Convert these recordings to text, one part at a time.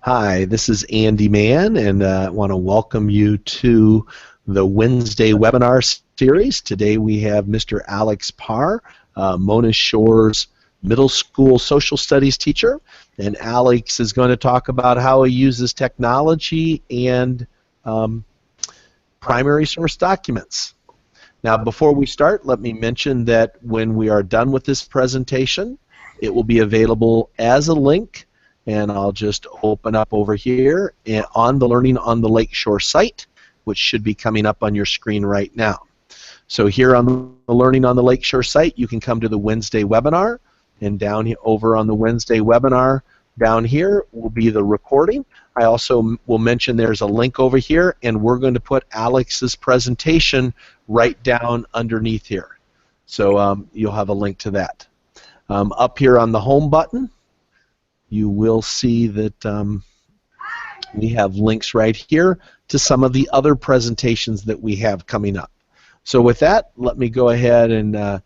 Hi, this is Andy Mann, and I want to welcome you to the Wednesday webinar series. Today we have Mr. Alex Parr, Mona Shore's middle school social studies teacher, and Alex is going to talk about how he uses technology and primary source documents. Now, before we start, let me mention that when we are done with this presentation, it will be available as a link, and I'll just open up over here on the Learning on the Lakeshore site, which should be coming up on your screen right now. So here on the Learning on the Lakeshore site, you can come to the Wednesday webinar, and down here, over on the Wednesday webinar, down here will be the recording. I also will mention there's a link over here, and we're going to put Alex's presentation right down underneath here. So you'll have a link to that. Up here on the home button, you will see that we have links right here to some of the other presentations that we have coming up. So with that, let me go ahead and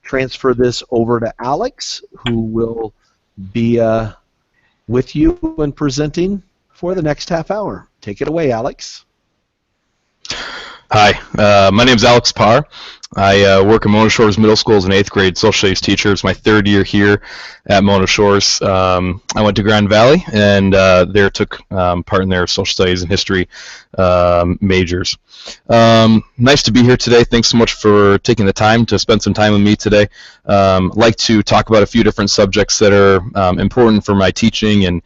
transfer this over to Alex, who will be with you when presenting for the next half hour. Take it away, Alex. Hi, my name is Alex Parr. I work at Mona Shores Middle School as an 8th grade social studies teacher. It's my 3rd year here at Mona Shores. I went to Grand Valley and there took part in their social studies and history majors. Nice to be here today. Thanks so much for taking the time to spend some time with me today. I'd like to talk about a few different subjects that are important for my teaching and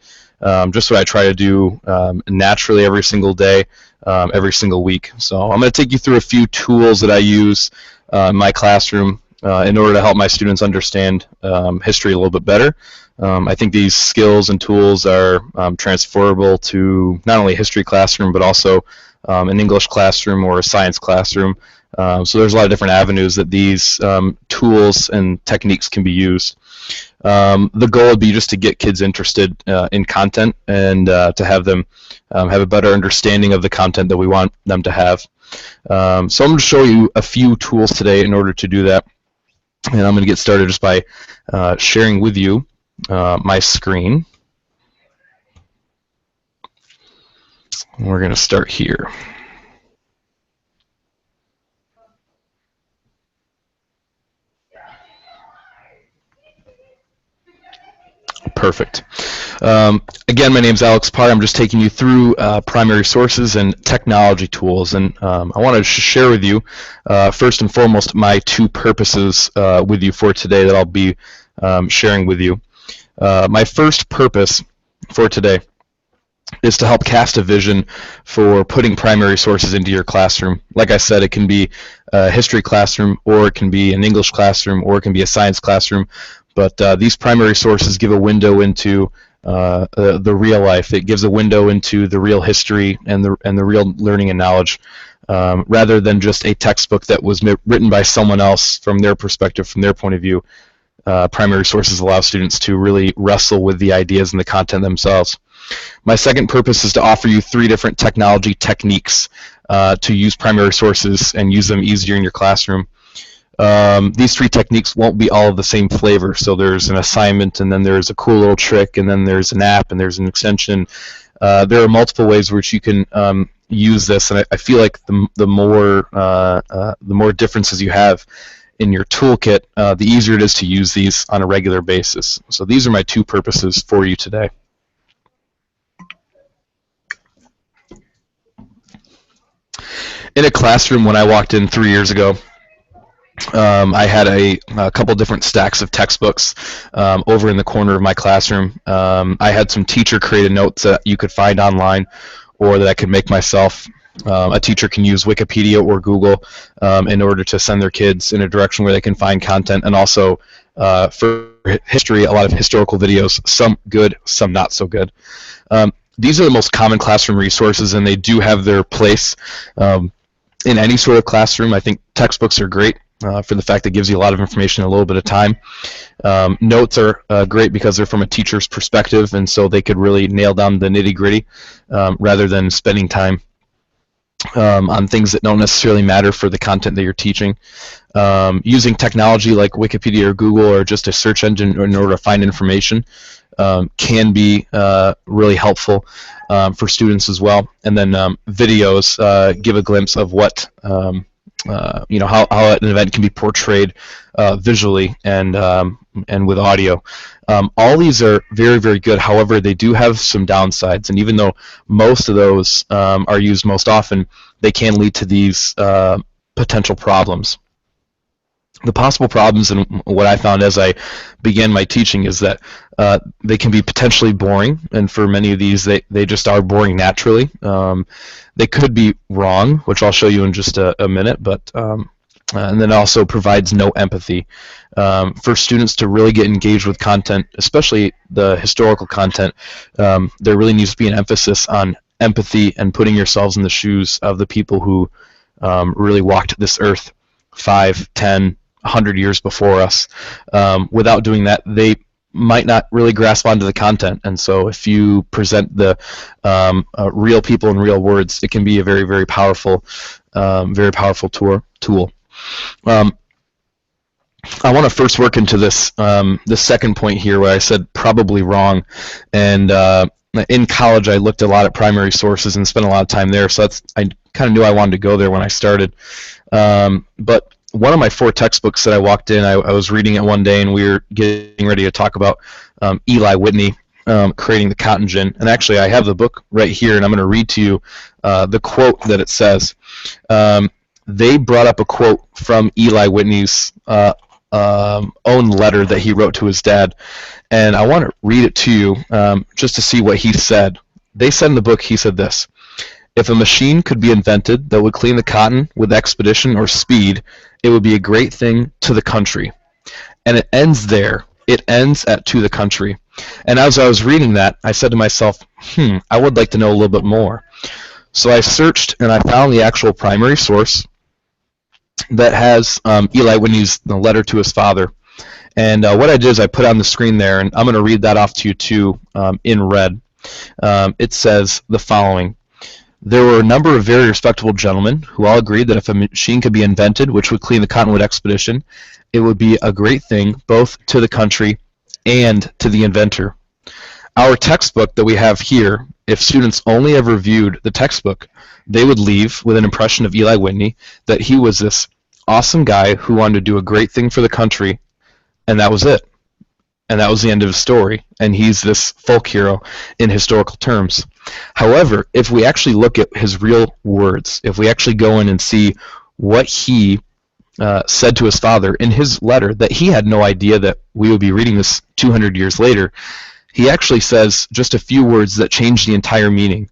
just what I try to do naturally every single day, every single week. So I'm going to take you through a few tools that I use in my classroom in order to help my students understand history a little bit better. I think these skills and tools are transferable to not only a history classroom but also an English classroom or a science classroom. So there's a lot of different avenues that these tools and techniques can be used. The goal would be just to get kids interested in content and to have them have a better understanding of the content that we want them to have. So I'm going to show you a few tools today in order to do that. And I'm going to get started just by sharing with you my screen. We're going to start here. Perfect. Again, my name is Alex Parr. I'm just taking you through primary sources and technology tools, and I want to share with you, first and foremost, my 2 purposes with you for today that I'll be sharing with you. My first purpose for today is to help cast a vision for putting primary sources into your classroom. Like I said, it can be a history classroom, or it can be an English classroom, or it can be a science classroom. But these primary sources give a window into the real life. It gives a window into the real history and the real learning and knowledge, rather than just a textbook that was written by someone else from their perspective, from their point of view. Primary sources allow students to really wrestle with the ideas and the content themselves. My second purpose is to offer you 3 different technology techniques to use primary sources and use them easier in your classroom. These 3 techniques won't be all of the same flavor. So there's an assignment, and then there's a cool little trick, and then there's an app, and there's an extension. There are multiple ways which you can use this, and I feel like the more differences you have in your toolkit, the easier it is to use these on a regular basis. So these are my 2 purposes for you today. In a classroom, when I walked in 3 years ago, I had a couple different stacks of textbooks over in the corner of my classroom. I had some teacher-created notes that you could find online or that I could make myself. A teacher can use Wikipedia or Google in order to send their kids in a direction where they can find content, and also for history, a lot of historical videos, some good, some not so good. These are the most common classroom resources, and they do have their place in any sort of classroom. I think textbooks are great for the fact that it gives you a lot of information in a little bit of time. Notes are great because they're from a teacher's perspective, and so they could really nail down the nitty-gritty rather than spending time on things that don't necessarily matter for the content that you're teaching. Using technology like Wikipedia or Google or just a search engine in order to find information can be really helpful for students as well. And then videos give a glimpse of what how an event can be portrayed visually and with audio. All these are very, very good. However, they do have some downsides, and even though most of those are used most often, they can lead to these potential problems. The possible problems, and what I found as I began my teaching, is that they can be potentially boring, and for many of these, they just are boring naturally. They could be wrong, which I'll show you in just a minute, but and then also provides no empathy. For students to really get engaged with content, especially the historical content, there really needs to be an emphasis on empathy and putting yourselves in the shoes of the people who really walked this earth 5, 10, 100 years before us. Without doing that, they might not really grasp onto the content, and so if you present the real people in real words, it can be a very, very powerful tool. I want to first work into this this second point here, where I said probably wrong, and in college I looked a lot at primary sources and spent a lot of time there, so I kind of knew I wanted to go there when I started. But one of my 4 textbooks that I walked in, I was reading it one day, and we were getting ready to talk about Eli Whitney creating the cotton gin. And actually, I have the book right here, and I'm going to read to you the quote that it says. They brought up a quote from Eli Whitney's own letter that he wrote to his dad, and I want to read it to you just to see what he said. They said in the book, he said this: "If a machine could be invented that would clean the cotton with expedition or speed, it would be a great thing to the country." And it ends there. It ends at "to the country." And as I was reading that, I said to myself, I would like to know a little bit more. So I searched, and I found the actual primary source that has Eli Whitney's letter to his father. And what I did is I put on the screen there, and I'm going to read that off to you too in red. It says the following: "There were a number of very respectable gentlemen who all agreed that if a machine could be invented which would clean the cottonwood expedition, it would be a great thing both to the country and to the inventor." Our textbook that we have here, if students only ever viewed the textbook, they would leave with an impression of Eli Whitney that he was this awesome guy who wanted to do a great thing for the country, and that was it. And that was the end of his story, and he's this folk hero in historical terms. However, if we actually look at his real words, if we actually go in and see what he said to his father in his letter, that he had no idea that we would be reading this 200 years later, he actually says just a few words that change the entire meaning.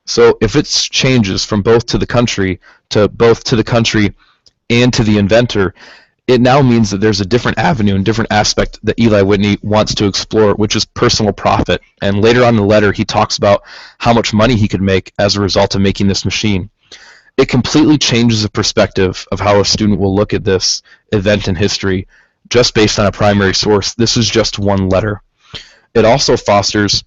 So if it changes from both to the country to both to the country and to the inventor, it now means that there's a different avenue and different aspect that Eli Whitney wants to explore, which is personal profit. And later on in the letter, he talks about how much money he could make as a result of making this machine. It completely changes the perspective of how a student will look at this event in history just based on a primary source. This is just one letter. It also fosters,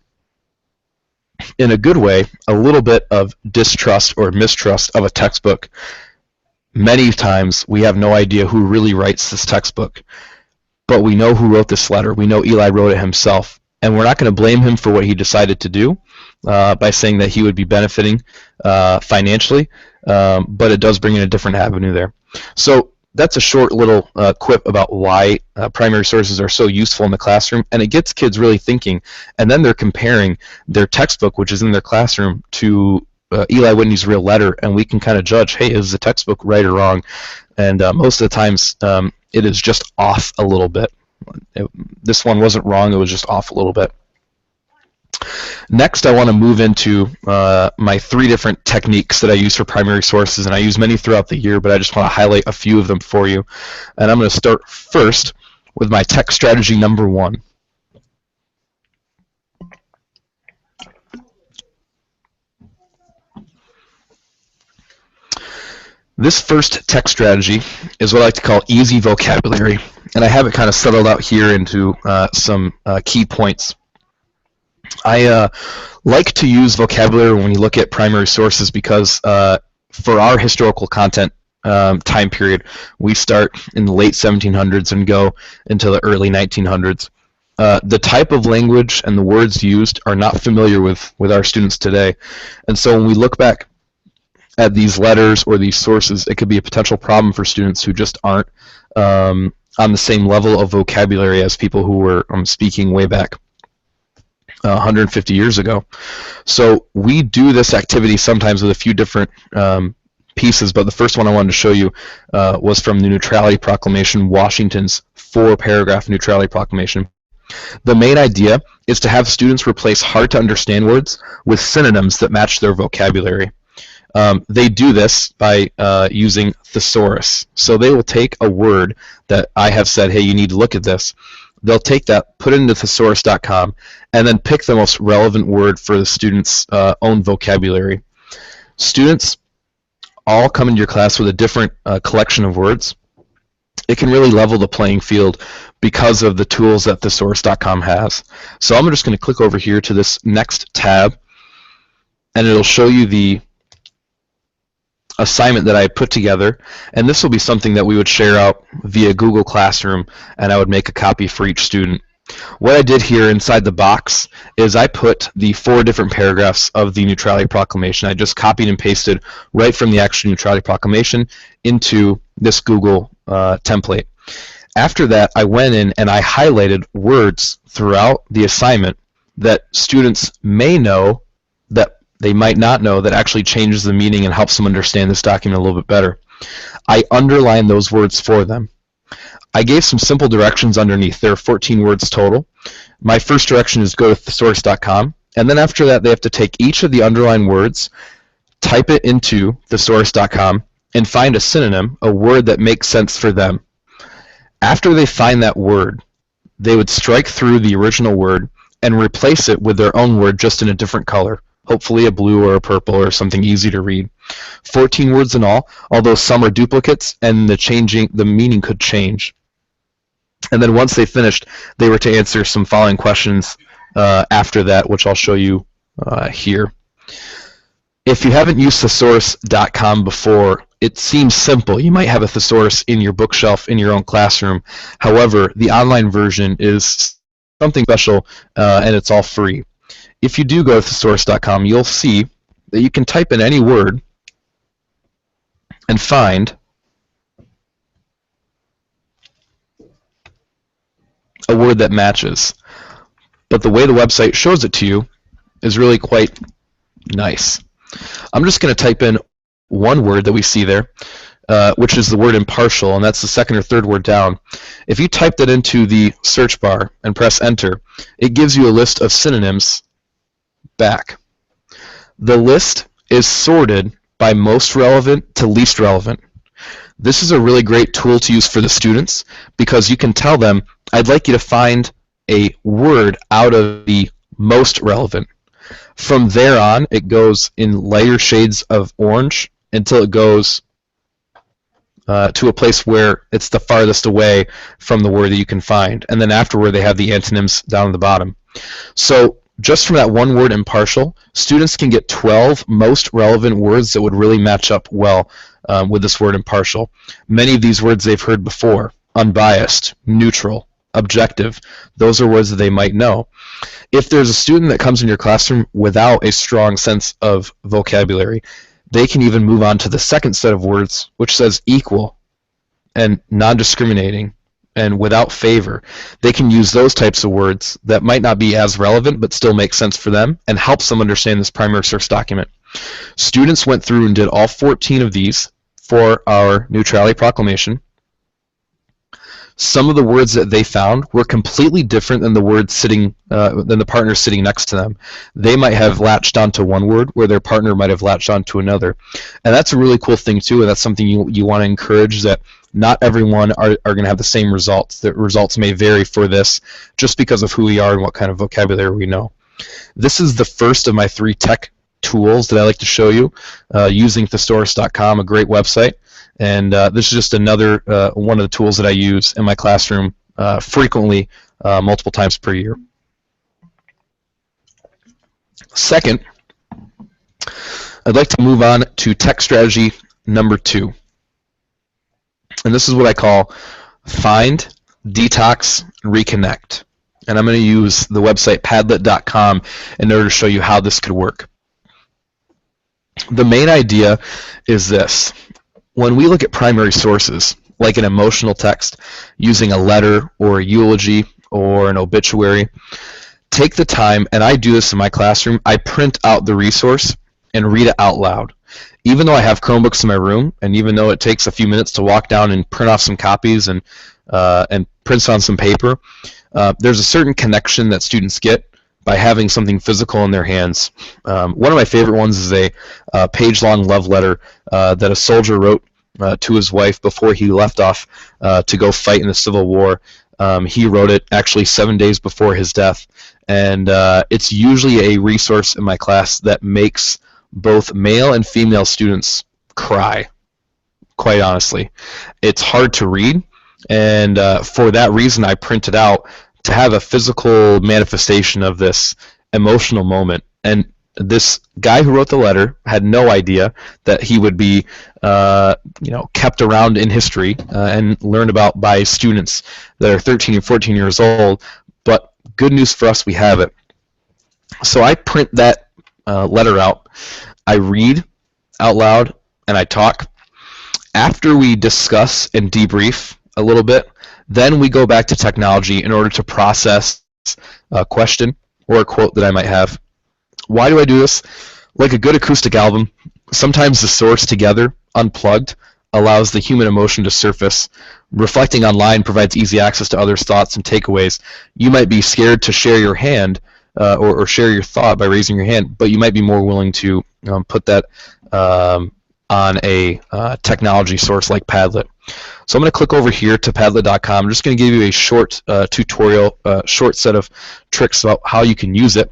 in a good way, a little bit of distrust or mistrust of a textbook. Many times we have no idea who really writes this textbook, but we know who wrote this letter. We know Eli wrote it himself, and we're not going to blame him for what he decided to do by saying that he would be benefiting financially, but it does bring in a different avenue there. So that's a short little quip about why primary sources are so useful in the classroom, and it gets kids really thinking, and then they're comparing their textbook, which is in their classroom, to Eli Whitney's real letter, and we can kind of judge, hey, is the textbook right or wrong? And most of the times it is just off a little bit. This one wasn't wrong, it was just off a little bit. Next, I want to move into my 3 different techniques that I use for primary sources, and I use many throughout the year, but I just want to highlight a few of them for you. And I'm going to start first with my tech strategy number 1. This first tech strategy is what I like to call easy vocabulary, and I have it kind of settled out here into some key points. I like to use vocabulary when you look at primary sources because for our historical content time period, we start in the late 1700s and go into the early 1900s. the type of language and the words used are not familiar with our students today. And so when we look back at these letters or these sources, it could be a potential problem for students who just aren't on the same level of vocabulary as people who were speaking way back 150 years ago. So we do this activity sometimes with a few different pieces, but the first one I wanted to show you was from the Neutrality Proclamation, Washington's 4-paragraph Neutrality Proclamation. The main idea is to have students replace hard-to-understand words with synonyms that match their vocabulary. They do this by using thesaurus. So they will take a word that I have said, hey, you need to look at this. They'll take that, put it into thesaurus.com, and then pick the most relevant word for the student's own vocabulary. Students all come into your class with a different collection of words. It can really level the playing field because of the tools that thesaurus.com has. So I'm just going to click over here to this next tab, and it'll show you the assignment that I put together, and this will be something that we would share out via Google Classroom, and I would make a copy for each student. What I did here inside the box is I put the 4 different paragraphs of the Neutrality Proclamation. I just copied and pasted right from the actual Neutrality Proclamation into this Google template. After that, I went in and I highlighted words throughout the assignment that students may know that they might not know that actually changes the meaning and helps them understand this document a little bit better. I underlined those words for them. I gave some simple directions underneath. There are 14 words total. My first direction is go to thesaurus.com, and then after that they have to take each of the underlined words, type it into thesaurus.com, and find a synonym, a word that makes sense for them. After they find that word, they would strike through the original word and replace it with their own word just in a different color, hopefully a blue or a purple or something easy to read. 14 words in all, although some are duplicates and the meaning could change. And then once they finished, they were to answer some following questions after that, which I'll show you here. If you haven't used thesaurus.com before, it seems simple. You might have a thesaurus in your bookshelf in your own classroom. However, the online version is something special, and it's all free. If you do go to thesaurus.com, you'll see that you can type in any word and find a word that matches. But the way the website shows it to you is really quite nice. I'm just going to type in one word that we see there, which is the word impartial, and that's the second or third word down. If you type that into the search bar and press enter, it gives you a list of synonyms back. The list is sorted by most relevant to least relevant. This is a really great tool to use for the students because you can tell them, I'd like you to find a word out of the most relevant. From there on, it goes in lighter shades of orange until it goes to a place where it's the farthest away from the word that you can find. And then afterward, they have the antonyms down at the bottom. So just from that one word impartial, students can get 12 most relevant words that would really match up well with this word impartial. Many of these words they've heard before: unbiased, neutral, objective. Those are words that they might know. If there's a student that comes in your classroom without a strong sense of vocabulary, they can even move on to the second set of words, which says equal and non-discriminating and without favor. They can use those types of words that might not be as relevant but still make sense for them and helps them understand this primary source document. Students went through and did all 14 of these for our Neutrality Proclamation. Some of the words that they found were completely different than the words than the partner sitting next to them. They might have latched onto one word where their partner might have latched onto another. And that's a really cool thing too, and that's something you want to encourage, that not everyone are going to have the same results. The results may vary for this just because of who we are and what kind of vocabulary we know. This is the first of my 3 tech tools that I like to show you using thesaurus.com, a great website. And this is just another one of the tools that I use in my classroom frequently, multiple times per year. Second, I'd like to move on to tech strategy number 2. And this is what I call Find, Detox, Reconnect. and I'm going to use the website Padlet.com in order to show you how this could work. The main idea is this. When we look at primary sources, like an emotional text, using a letter or a eulogy or an obituary, take the time, and I do this in my classroom, I print out the resource and read it out loud. Even though I have Chromebooks in my room, and even though it takes a few minutes to walk down and print off some copies and print on some paper, there's a certain connection that students get by having something physical in their hands. One of my favorite ones is a page-long love letter that a soldier wrote to his wife before he left off to go fight in the Civil War. He wrote it actually 7 days before his death, and it's usually a resource in my class that makes both male and female students cry, quite honestly. It's hard to read, and for that reason I print it out to have a physical manifestation of this emotional moment. And this guy who wrote the letter had no idea that he would be kept around in history and learned about by students that are 13 and 14 years old. But good news for us, we have it. So I print that letter out, I read out loud, and I talk. After we discuss and debrief a little bit, then we go back to technology in order to process a question or a quote that I might have. Why do I do this? Like a good acoustic album, sometimes the source together, unplugged, allows the human emotion to surface. Reflecting online provides easy access to others' thoughts and takeaways. You might be scared to share your hand or share your thought by raising your hand, but you might be more willing to put that on a technology source like Padlet. So I'm going to click over here to Padlet.com. I'm just going to give you a short tutorial, short set of tricks about how you can use it.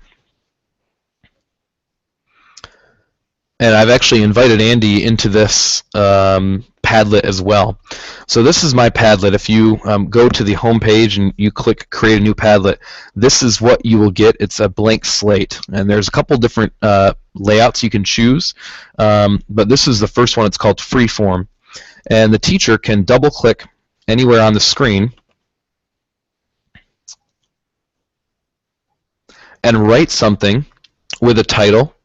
And I've actually invited Andy into this Padlet as well. So this is my Padlet. If you go to the home page and you click Create a new Padlet, this is what you will get. It's a blank slate. And there's a couple different layouts you can choose. But this is the first one. It's called Freeform. And the teacher can double-click anywhere on the screen and write something with a title,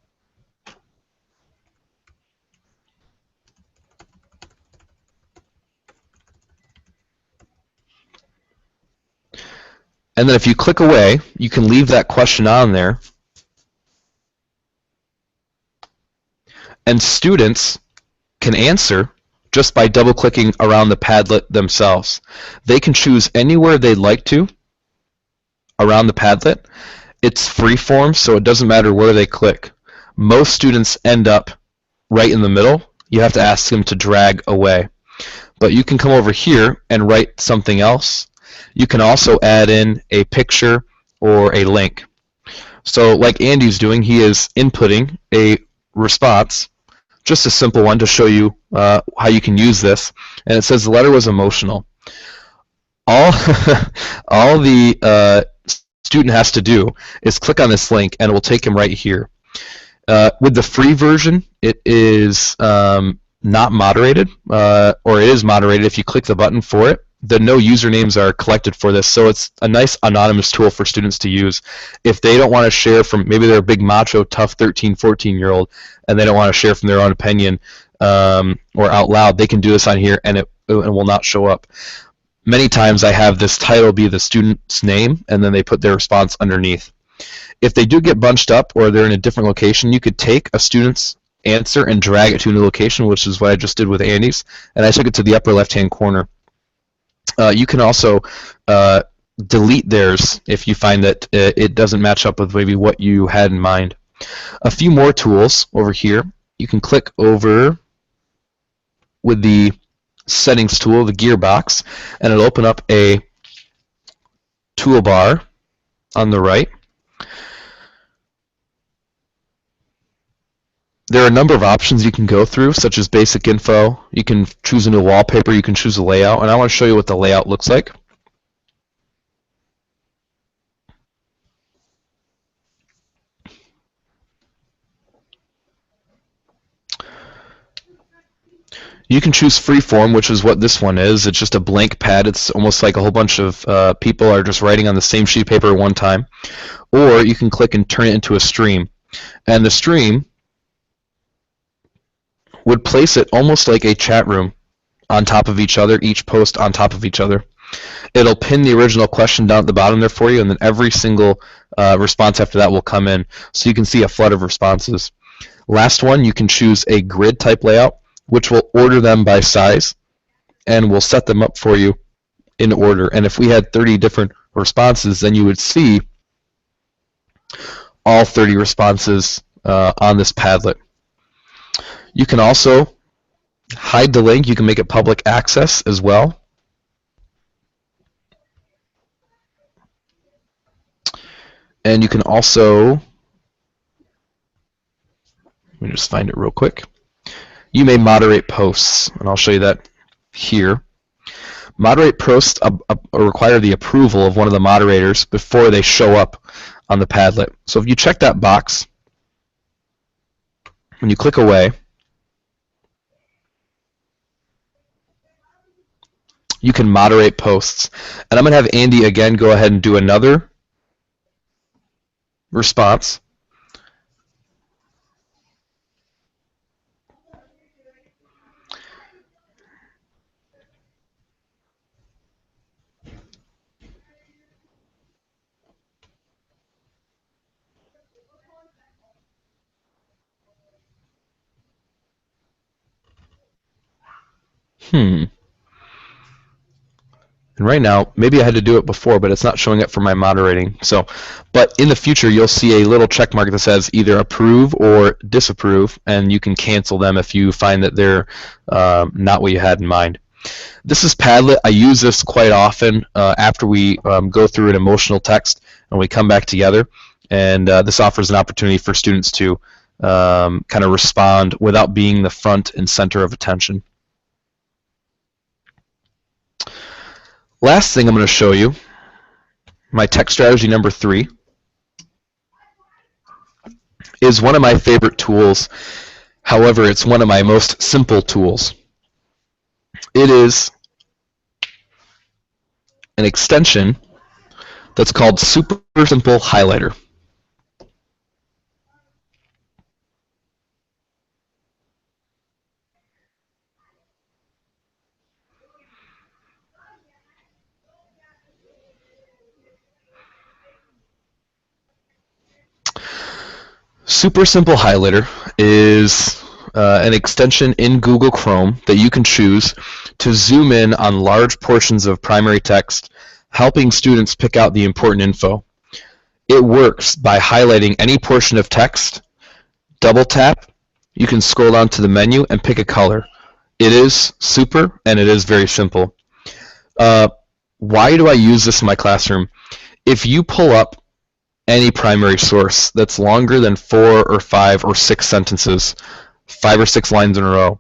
and then if you click away, you can leave that question on there, and students can answer just by double-clicking around the Padlet themselves. They can choose anywhere they'd like to around the Padlet. It's freeform, so it doesn't matter where they click. Most students end up right in the middle. You have to ask them to drag away. But you can come over here and write something else. You can also add in a picture or a link. So like Andy's doing, he is inputting a response, just a simple one to show you how you can use this. And it says the letter was emotional. All the student has to do is click on this link and it will take him right here. With the free version, it is not moderated, or it is moderated if you click the button for it. The no usernames are collected for this, so it's a nice anonymous tool for students to use. If they don't want to share from, maybe they're a big macho, tough 13, 14-year-old, and they don't want to share from their own opinion or out loud, they can do this on here and it will not show up. Many times I have this title be the student's name, and then they put their response underneath. If they do get bunched up or they're in a different location, you could take a student's answer and drag it to a new location, which is what I just did with Andy's, and I took it to the upper left-hand corner. You can also delete theirs if you find that it doesn't match up with maybe what you had in mind. A few more tools over here. You can click over with the settings tool, the gear box, and it'll open up a toolbar on the right. There are a number of options you can go through, such as basic info. You can choose a new wallpaper, you can choose a layout, and I want to show you what the layout looks like. You can choose freeform, which is what this one is. It's just a blank pad. It's almost like a whole bunch of people are just writing on the same sheet of paper at one time. Or you can click and turn it into a stream. And the stream would place it almost like a chat room on top of each other, each post on top of each other. It'll pin the original question down at the bottom there for you, and then every single response after that will come in. So you can see a flood of responses. Last one, you can choose a grid type layout, which will order them by size, and will set them up for you in order. And if we had 30 different responses, then you would see all 30 responses on this Padlet. You can also hide the link. You can make it public access as well. And you can also, let me just find it real quick. You may moderate posts, and I'll show you that here. Moderate posts require the approval of one of the moderators before they show up on the Padlet. So if you check that box, when you click away, you can moderate posts. And I'm going to have Andy again go ahead and do another response. And right now, maybe I had to do it before, but it's not showing up for my moderating. So, but in the future, you'll see a little check mark that says either approve or disapprove, and you can cancel them if you find that they're not what you had in mind. This is Padlet. I use this quite often after we go through an emotional text and we come back together. And this offers an opportunity for students to kind of respond without being the front and center of attention. Last thing I'm going to show you, my text strategy number 3, is one of my favorite tools. However, it's one of my most simple tools. It is an extension that's called Super Simple Highlighter. Super Simple Highlighter is an extension in Google Chrome that you can choose to zoom in on large portions of primary text, helping students pick out the important info. It works by highlighting any portion of text, double tap, you can scroll down to the menu and pick a color. It is super, and it is very simple. Why do I use this in my classroom? If you pull up any primary source that's longer than 4 or 5 or 6 sentences, 5 or 6 lines in a row,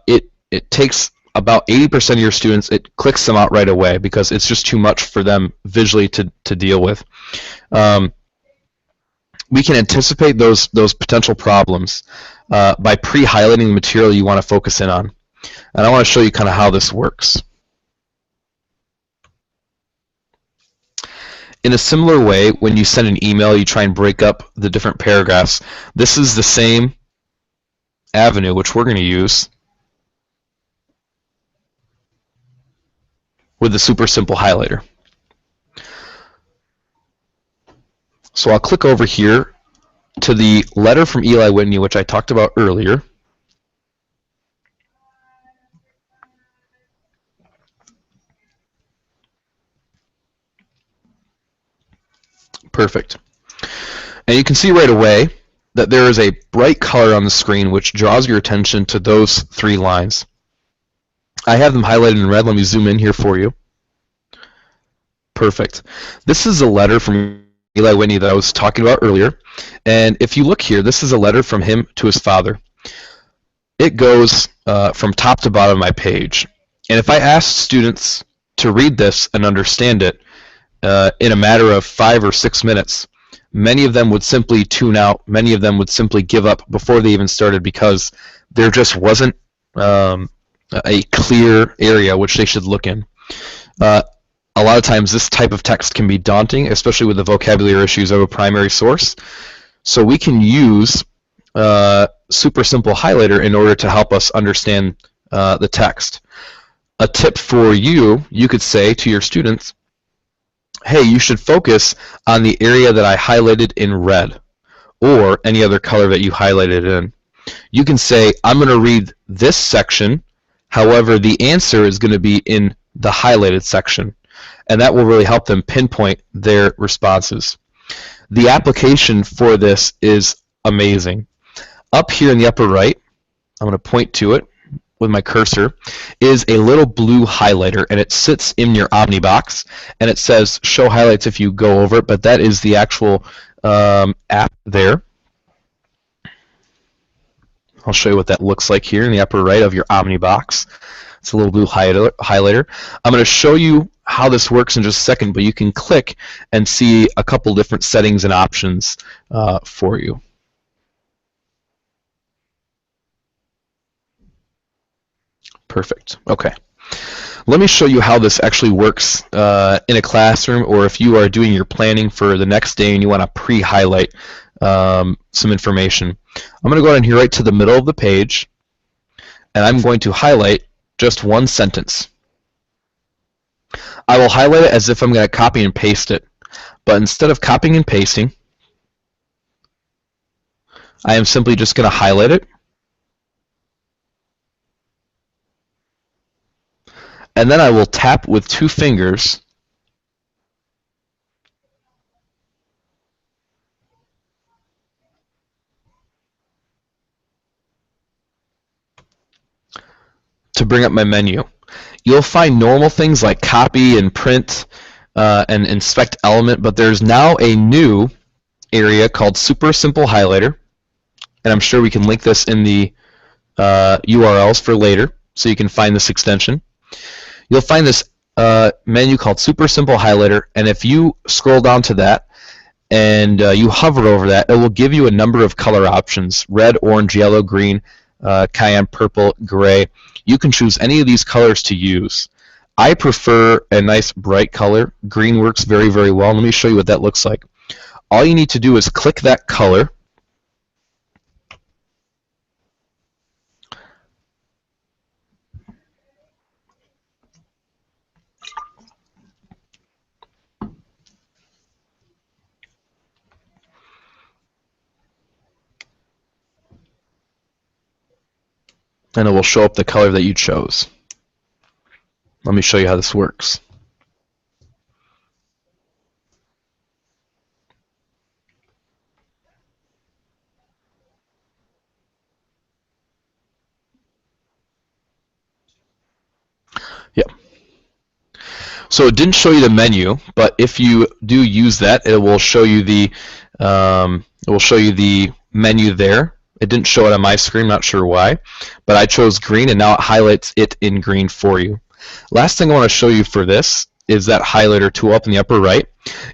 it takes about 80% of your students, it clicks them out right away because it's just too much for them visually to deal with. We can anticipate those potential problems by pre-highlighting the material you want to focus in on. And I want to show you kind of how this works. In a similar way, when you send an email, you try and break up the different paragraphs. This is the same avenue, which we're going to use with the Super Simple Highlighter. So I'll click over here to the letter from Eli Whitney, which I talked about earlier. Perfect. And you can see right away that there is a bright color on the screen which draws your attention to those 3 lines. I have them highlighted in red. Let me zoom in here for you. Perfect. This is a letter from Eli Whitney that I was talking about earlier. And if you look here, this is a letter from him to his father. It goes from top to bottom of my page. And if I asked students to read this and understand it in a matter of 5 or 6 minutes, many of them would simply tune out. Many of them would simply give up before they even started because there just wasn't a clear area which they should look in. A lot of times this type of text can be daunting, especially with the vocabulary issues of a primary source. So we can use Super Simple Highlighter in order to help us understand the text. A tip for you, you could say to your students, hey, you should focus on the area that I highlighted in red, or any other color that you highlighted in. You can say, I'm going to read this section, however, the answer is going to be in the highlighted section, and that will really help them pinpoint their responses. The application for this is amazing. Up here in the upper right, I'm going to point to it with my cursor, is a little blue highlighter, and it sits in your Omnibox, and it says show highlights if you go over it, but that is the actual app there. I'll show you what that looks like here in the upper right of your Omnibox. It's a little blue highlighter. I'm going to show you how this works in just a second, but you can click and see a couple different settings and options for you. Perfect. Okay. Let me show you how this actually works in a classroom, or if you are doing your planning for the next day and you want to pre-highlight some information. I'm going to go down here right to the middle of the page, and I'm going to highlight just one sentence. I will highlight it as if I'm going to copy and paste it, but instead of copying and pasting, I am simply just going to highlight it, and then I will tap with 2 fingers to bring up my menu. You'll find normal things like copy and print and inspect element, but there's now a new area called Super Simple Highlighter, and I'm sure we can link this in the URLs for later so you can find this extension. You'll find this menu called Super Simple Highlighter, and if you scroll down to that and you hover over that, it will give you a number of color options: red, orange, yellow, green, cayenne, purple, gray. You can choose any of these colors to use. I prefer a nice bright color. Green works very, very well. Let me show you what that looks like. All you need to do is click that color, and it will show up the color that you chose. Let me show you how this works. Yep. So it didn't show you the menu, but if you do use that, it will show you the menu there. It didn't show it on my screen, not sure why, but I chose green, and now it highlights it in green for you. Last thing I want to show you for this is that highlighter tool up in the upper right.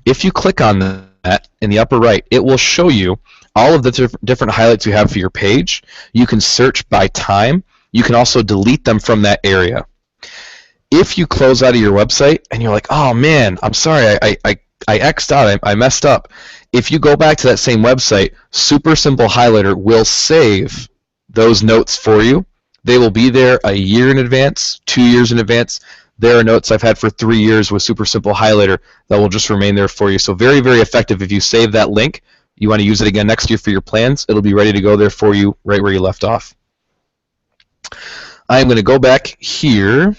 If you click on that in the upper right, it will show you all of the different highlights you have for your page. You can search by time. You can also delete them from that area. If you close out of your website and you're like, oh man, I'm sorry, I X'd out, I messed up. If you go back to that same website, Super Simple Highlighter will save those notes for you. They will be there a year in advance, 2 years in advance. There are notes I've had for 3 years with Super Simple Highlighter that will just remain there for you. So very, very effective. If you save that link, you want to use it again next year for your plans, it'll be ready to go there for you right where you left off. I'm going to go back here.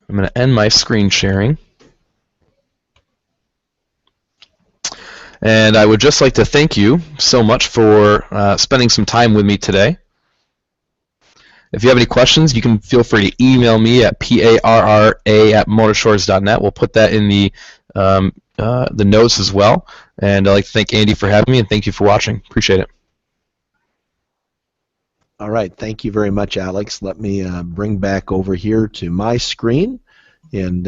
I'm going to end my screen sharing. And I would just like to thank you so much for spending some time with me today. If you have any questions, you can feel free to email me at parra@motorshores.net. We'll put that in the notes as well. And I'd like to thank Andy for having me, and thank you for watching. Appreciate it. All right, thank you very much, Alex. Let me bring back over here to my screen, and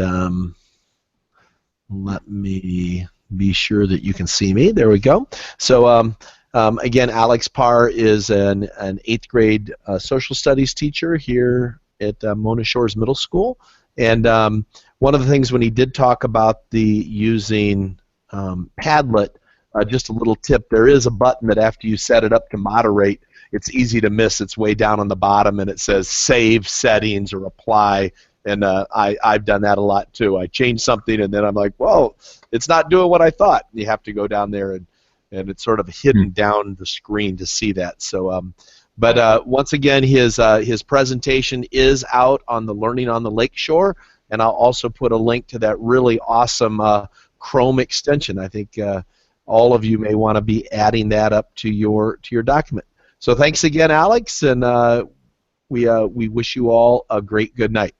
let me be sure that you can see me. There we go. So Again, Alex Parr is an 8th grade social studies teacher here at Mona Shores Middle School. And one of the things when he did talk about the using Padlet, just a little tip, there is a button that after you set it up to moderate, it's easy to miss. It's way down on the bottom, and it says Save Settings or Apply. And I've done that a lot too. I change something, and then I'm like, whoa, it's not doing what I thought. You have to go down there, and it's sort of hidden down the screen to see that. So, but once again, his presentation is out on the Learning on the Lakeshore, and I'll also put a link to that really awesome Chrome extension. I think all of you may want to be adding that up to your document. So thanks again, Alex, and we wish you all a great good night.